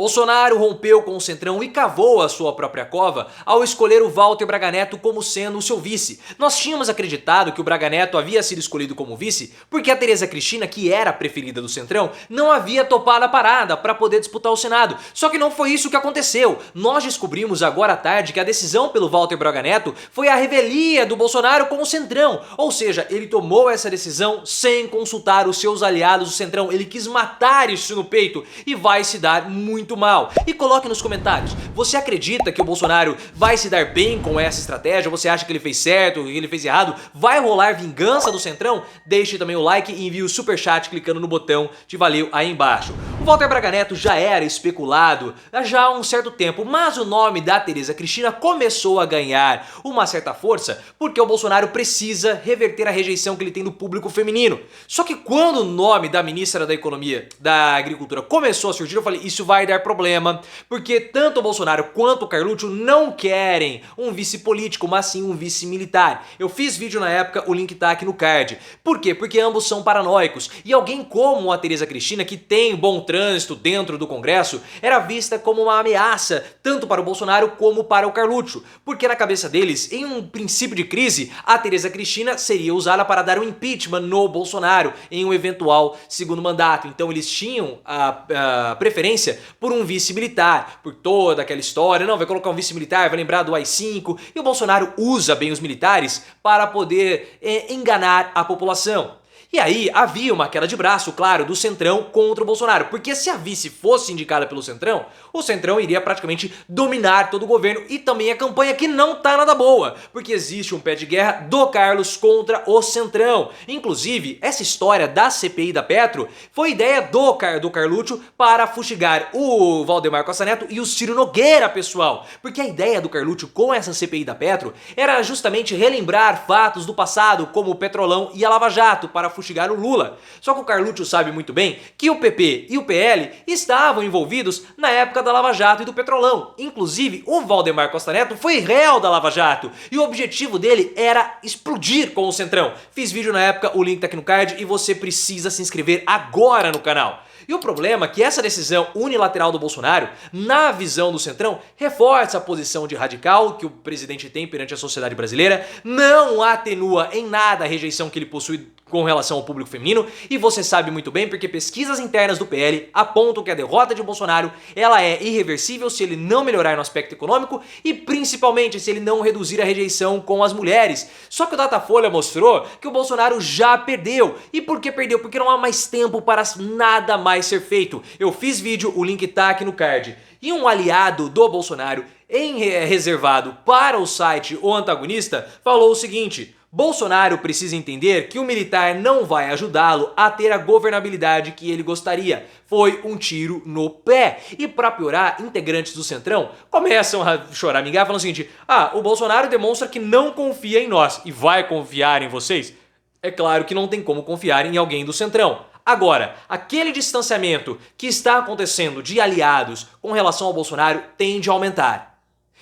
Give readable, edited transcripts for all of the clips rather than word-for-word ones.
Bolsonaro rompeu com o Centrão e cavou a sua própria cova ao escolher o Walter Braga Neto como sendo o seu vice. Nós tínhamos acreditado que o Braga Neto havia sido escolhido como vice porque a Tereza Cristina, que era a preferida do Centrão, não havia topado a parada para poder disputar o Senado. Só que não foi isso que aconteceu. Nós descobrimos agora à tarde que a decisão pelo Walter Braga Neto foi a revelia do Bolsonaro com o Centrão. Ou seja, ele tomou essa decisão sem consultar os seus aliados do Centrão. Ele quis matar isso no peito e vai se dar muito mal. E coloque nos comentários, você acredita que o Bolsonaro vai se dar bem com essa estratégia? Você acha que ele fez certo, que ele fez errado? Vai rolar vingança do Centrão? Deixe também o like e envie o superchat clicando no botão de valeu aí embaixo. O Walter Braga Neto já era especulado já há um certo tempo, mas o nome da Tereza Cristina começou a ganhar uma certa força porque o Bolsonaro precisa reverter a rejeição que ele tem do público feminino. Só que quando o nome da ministra da Economia, da Agricultura começou a surgir, eu falei, isso vai dar problema, porque tanto o Bolsonaro quanto o Carluccio não querem um vice político, mas sim um vice militar. Eu fiz vídeo na época, o link tá aqui no card. Por quê? Porque ambos são paranoicos e alguém como a Tereza Cristina, que tem bom trânsito dentro do Congresso, era vista como uma ameaça tanto para o Bolsonaro como para o Carluccio, porque na cabeça deles, em um princípio de crise, a Tereza Cristina seria usada para dar um impeachment no Bolsonaro em um eventual segundo mandato. Então eles tinham a preferência por um vice militar, por toda aquela história, não, vai colocar um vice militar, vai lembrar do AI-5, e o Bolsonaro usa bem os militares para poder enganar a população. E aí havia uma queda de braço, claro, do Centrão contra o Bolsonaro, porque se a vice fosse indicada pelo Centrão, o Centrão iria praticamente dominar todo o governo e também a campanha, que não tá nada boa, porque existe um pé de guerra do Carlos contra o Centrão. Inclusive, essa história da CPI da Petro foi ideia do Carluccio para fustigar o Valdemar Costa Neto e o Ciro Nogueira, pessoal, porque a ideia do Carluccio com essa CPI da Petro era justamente relembrar fatos do passado, como o Petrolão e a Lava Jato, para fustigar o Lula. Só que o Carluccio sabe muito bem que o PP e o PL estavam envolvidos na época da Lava Jato e do Petrolão. Inclusive, o Valdemar Costa Neto foi réu da Lava Jato e o objetivo dele era explodir com o Centrão. Fiz vídeo na época, o link tá aqui no card e você precisa se inscrever agora no canal. E o problema é que essa decisão unilateral do Bolsonaro, na visão do Centrão, reforça a posição de radical que o presidente tem perante a sociedade brasileira, não atenua em nada a rejeição que ele possui com relação ao público feminino, e você sabe muito bem porque pesquisas internas do PL apontam que a derrota de Bolsonaro ela é irreversível se ele não melhorar no aspecto econômico e principalmente se ele não reduzir a rejeição com as mulheres. Só que o Datafolha mostrou que o Bolsonaro já perdeu. E por que perdeu? Porque não há mais tempo para nada mais ser feito. Eu fiz vídeo, o link tá aqui no card. E um aliado do Bolsonaro, reservado para o site O Antagonista, falou o seguinte: Bolsonaro precisa entender que o militar não vai ajudá-lo a ter a governabilidade que ele gostaria. Foi um tiro no pé. E para piorar, integrantes do Centrão começam a choramingar falando o seguinte: o Bolsonaro demonstra que não confia em nós e vai confiar em vocês? É claro que não tem como confiar em alguém do Centrão. Agora, aquele distanciamento que está acontecendo de aliados com relação ao Bolsonaro tende a aumentar.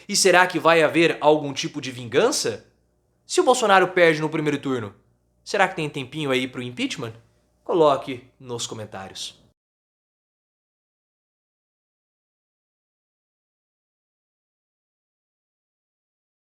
E será que vai haver algum tipo de vingança? Se o Bolsonaro perde no primeiro turno, será que tem tempinho aí pro impeachment? Coloque nos comentários.